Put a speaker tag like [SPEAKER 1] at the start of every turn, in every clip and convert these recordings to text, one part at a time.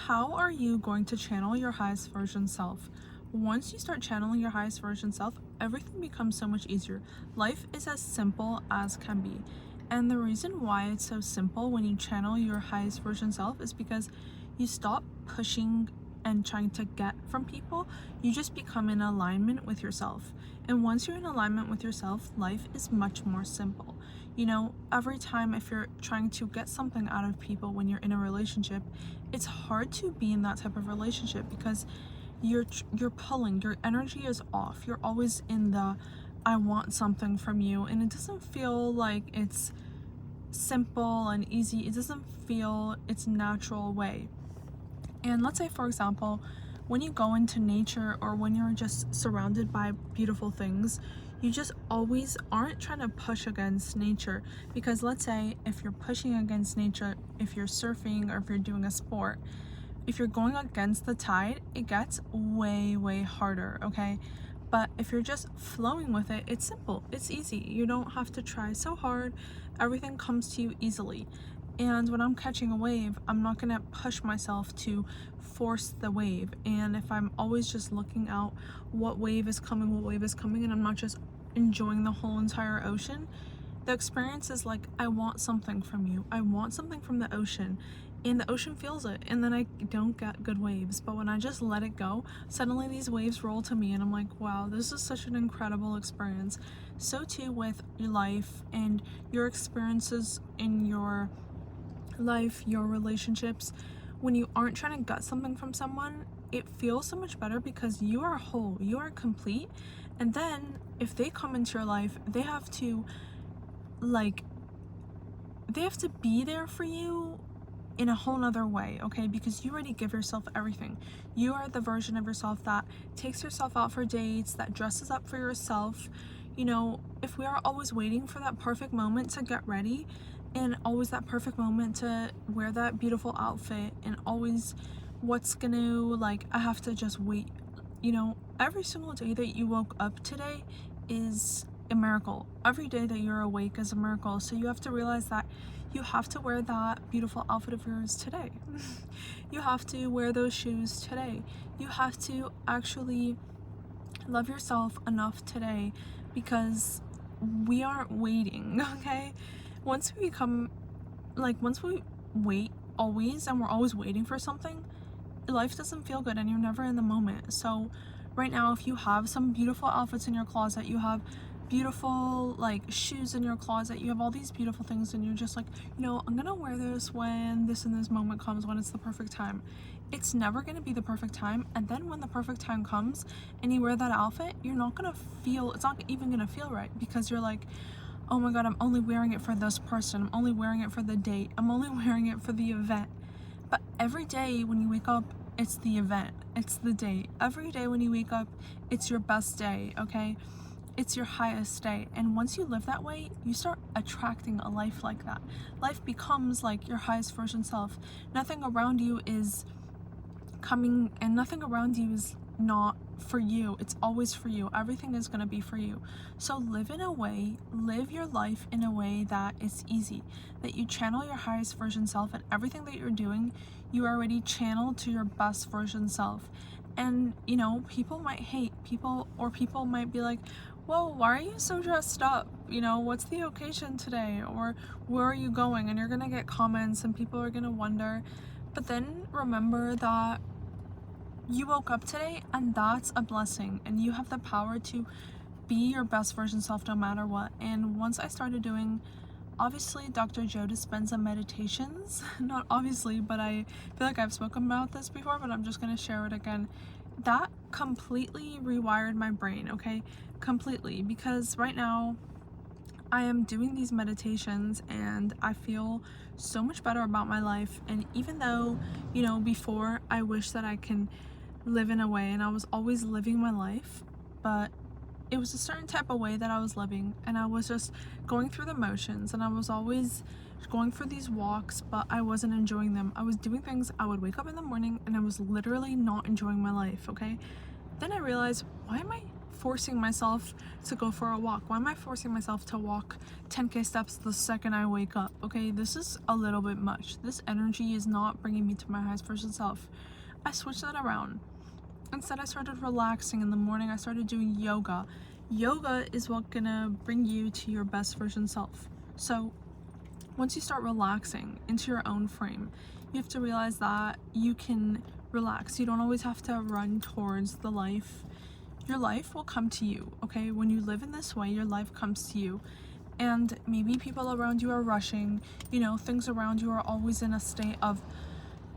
[SPEAKER 1] How are you going to channel your highest version self? Once you start channeling your highest version self, everything becomes so much easier. Life is as simple as can be. And the reason why it's so simple when you channel your highest version self is because you stop pushing and trying to get from people. You just become in alignment with yourself. And once you're in alignment with yourself, life is much more simple. Every time if you're trying to get something out of people when you're in a relationship, it's hard to be in that type of relationship because you're pulling, your energy is off. You're always in the I want something from you, and it doesn't feel like it's simple and easy. It doesn't feel its natural way. And let's say, for example, when you go into nature or when you're just surrounded by beautiful things, you just always aren't trying to push against nature. Because let's say if you're pushing against nature, if you're surfing or if you're doing a sport, if you're going against the tide, it gets way harder, okay? But if you're just flowing with it, it's simple, it's easy. You don't have to try so hard. Everything comes to you easily. And when I'm catching a wave, I'm not gonna push myself to force the wave. And if I'm always just looking out what wave is coming, and I'm not just enjoying the whole entire ocean, the experience is like, I want something from you. I want something from the ocean. And the ocean feels it, and then I don't get good waves. But when I just let it go, suddenly these waves roll to me and I'm like, wow, this is such an incredible experience. So too with your life and your experiences in your life, your relationships. When you aren't trying to get something from someone, it feels so much better because you are whole, you are complete. And then if they come into your life, they have to be there for you in a whole nother way, okay? Because you already give yourself everything. You are the version of yourself that takes yourself out for dates, that dresses up for yourself. If we are always waiting for that perfect moment to get ready, and always that perfect moment to wear that beautiful outfit, and always I have to just wait. Every single day that you woke up today is a miracle. Every day that you're awake is a miracle. So you have to realize that you have to wear that beautiful outfit of yours today. You have to wear those shoes today. You have to actually love yourself enough today, because we aren't waiting, okay? Once we wait always, and we're always waiting for something, life doesn't feel good and you're never in the moment. So right now, if you have some beautiful outfits in your closet, you have beautiful shoes in your closet, you have all these beautiful things, and you're just like, I'm gonna wear this when this and this moment comes, when it's the perfect time. It's never gonna be the perfect time. And then when the perfect time comes and you wear that outfit, it's not even gonna feel right, because you're like, oh my god, I'm only wearing it for this person, I'm only wearing it for the date, I'm only wearing it for the event. But every day when you wake up, it's the event, it's the date. Every day when you wake up, it's your best day, okay? It's your highest day. And once you live that way, you start attracting a life like that. Life becomes like your highest version self. Nothing around you is coming, and nothing around you is not for you. It's always for you. Everything is going to be for you. So live your life in a way that is easy, that you channel your highest version self, and everything that you're doing, you already channeled to your best version self. And people might hate, people might be like, whoa, why are you so dressed up? What's the occasion today? Or where are you going? And you're gonna get comments and people are gonna wonder. But then remember that you woke up today, and that's a blessing, and you have the power to be your best version self no matter what. And once I started doing, obviously, Dr. Joe Dispenza meditations, not obviously, but I feel like I've spoken about this before, but I'm just gonna share it again. That completely rewired my brain, okay? Completely. Because right now I am doing these meditations and I feel so much better about my life. And even though, before I wish that I can live in a way, and I was always living my life, but it was a certain type of way that I was living, and I was just going through the motions, and I was always going for these walks, but I wasn't enjoying them. I was doing things, I would wake up in the morning and I was literally not enjoying my life, okay? Then I realized, why am I forcing myself to go for a walk? Why am I forcing myself to walk 10k steps the second I wake up? Okay, this is a little bit much. This energy is not bringing me to my highest version self. I switched that around. Instead, I started relaxing in the morning. I started doing yoga. Yoga is what's gonna bring you to your best version self. So once you start relaxing into your own frame, you have to realize that you can relax. You don't always have to run towards the life. Your life will come to you, okay? When you live in this way, your life comes to you. And maybe people around you are rushing, you know, things around you are always in a state of,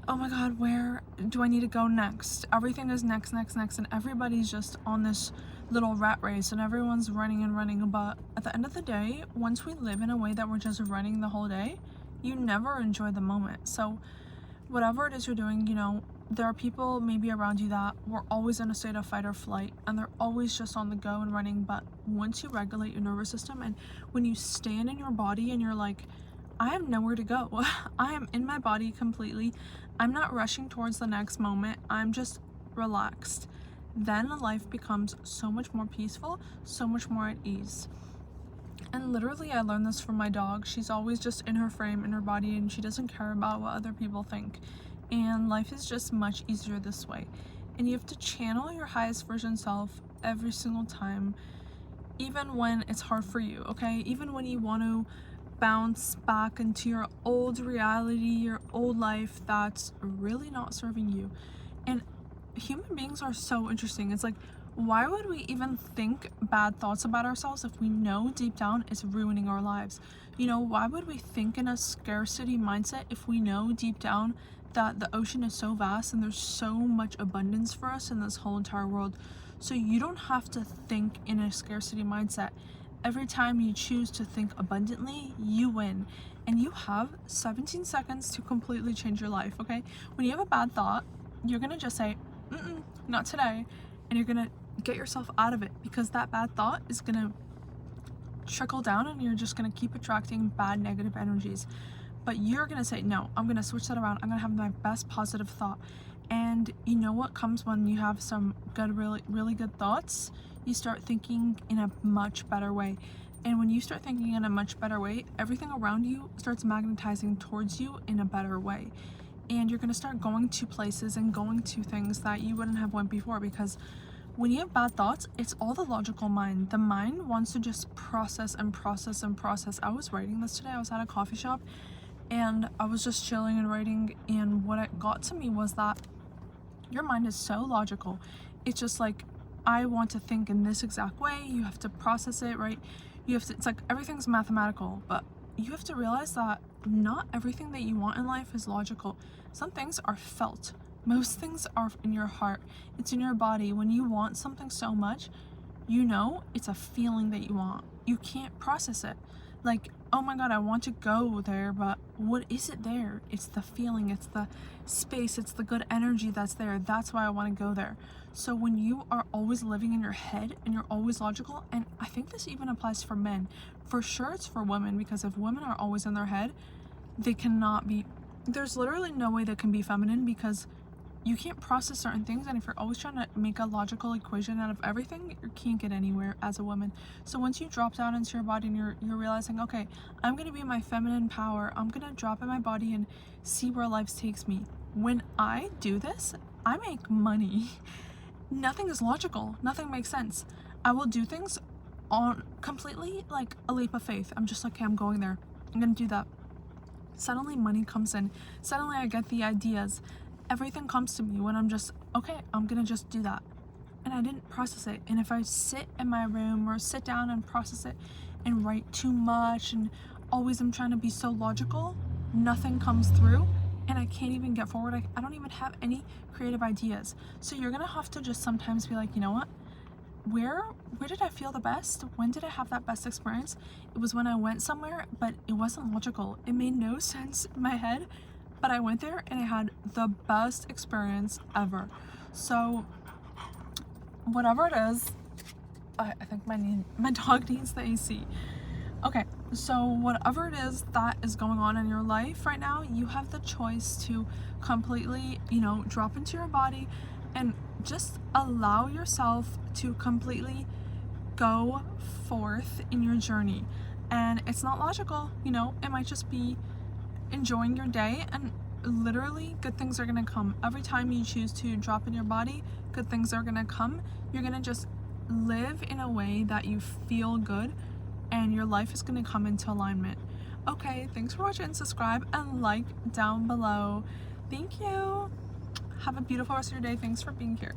[SPEAKER 1] oh my God, where do I need to go next? Everything is next, and everybody's just on this little rat race and everyone's running and running. But at the end of the day, once we live in a way that we're just running the whole day, you never enjoy the moment. So whatever it is you're doing, you know, there are people maybe around you that were always in a state of fight or flight and they're always just on the go and running. But once you regulate your nervous system and when you stand in your body and you're like, I have nowhere to go. I am in my body completely. I'm not rushing towards the next moment. I'm just relaxed. Then life becomes so much more peaceful, so much more at ease. And literally, I learned this from my dog. She's always just in her frame, in her body, and she doesn't care about what other people think. And life is just much easier this way. And you have to channel your highest version self every single time, even when it's hard for you, okay? Even when you want to bounce back into your old reality, your old life that's really not serving you. And human beings are so interesting. It's like, why would we even think bad thoughts about ourselves if we know deep down it's ruining our lives? You know, why would we think in a scarcity mindset if we know deep down that the ocean is so vast and there's so much abundance for us in this whole entire world? So you don't have to think in a scarcity mindset. Every time you choose to think abundantly, you win. And you have 17 seconds to completely change your life, okay? When you have a bad thought, you're gonna just say, not today. And you're gonna get yourself out of it because that bad thought is gonna trickle down and you're just gonna keep attracting bad negative energies. But you're gonna say, no, I'm gonna switch that around. I'm gonna have my best positive thought. And you know what comes when you have some good, really good thoughts? You start thinking in a much better way. And when you start thinking in a much better way, everything around you starts magnetizing towards you in a better way. And you're going to start going to places and going to things that you wouldn't have went before, because when you have bad thoughts, it's all the logical mind. The mind wants to just process and process and process. I was writing this today. I was at a coffee shop and I was just chilling and writing, and what it got to me was that your mind is so logical. It's just like, I want to think in this exact way. You have to process it, right? You have to, it's like everything's mathematical, but you have to realize that not everything that you want in life is logical. Some things are felt. Most things are in your heart. It's in your body. When you want something so much, you know it's a feeling that you want. You can't process it. Like, oh my God, I want to go there, but what is it there? It's the feeling, it's the space, it's the good energy that's there. That's why I want to go there. So when you are always living in your head and you're always logical, and I think this even applies for men, for sure it's for women, because if women are always in their head, they cannot be, there's literally no way they can be feminine, because you can't process certain things, and if you're always trying to make a logical equation out of everything, you can't get anywhere as a woman. So once you drop down into your body and you're realizing, okay, I'm gonna be my feminine power, I'm gonna drop in my body and see where life takes me. When I do this, I make money. Nothing is logical, nothing makes sense. I will do things on completely like a leap of faith. I'm just like, okay, I'm going there, I'm gonna do that. Suddenly money comes in, suddenly I get the ideas. Everything comes to me when I'm just, okay, I'm gonna just do that. And I didn't process it. And if I sit in my room or sit down and process it and write too much and always I'm trying to be so logical, nothing comes through and I can't even get forward. I don't even have any creative ideas. So you're gonna have to just sometimes be like, you know what? Where did I feel the best? When did I have that best experience? It was when I went somewhere, but it wasn't logical. It made no sense in my head. But I went there and I had the best experience ever. So whatever it is, I think my dog needs the AC. Okay, so whatever it is that is going on in your life right now, you have the choice to completely, you know, drop into your body and just allow yourself to completely go forth in your journey. And it's not logical, you know, it might just be enjoying your day, and literally good things are gonna come. Every time you choose to drop in your body, good things are gonna come. You're gonna just live in a way that you feel good, and your life is gonna come into alignment. Okay, thanks for watching. Subscribe and like down below. Thank you. Have a beautiful rest of your day. Thanks for being here.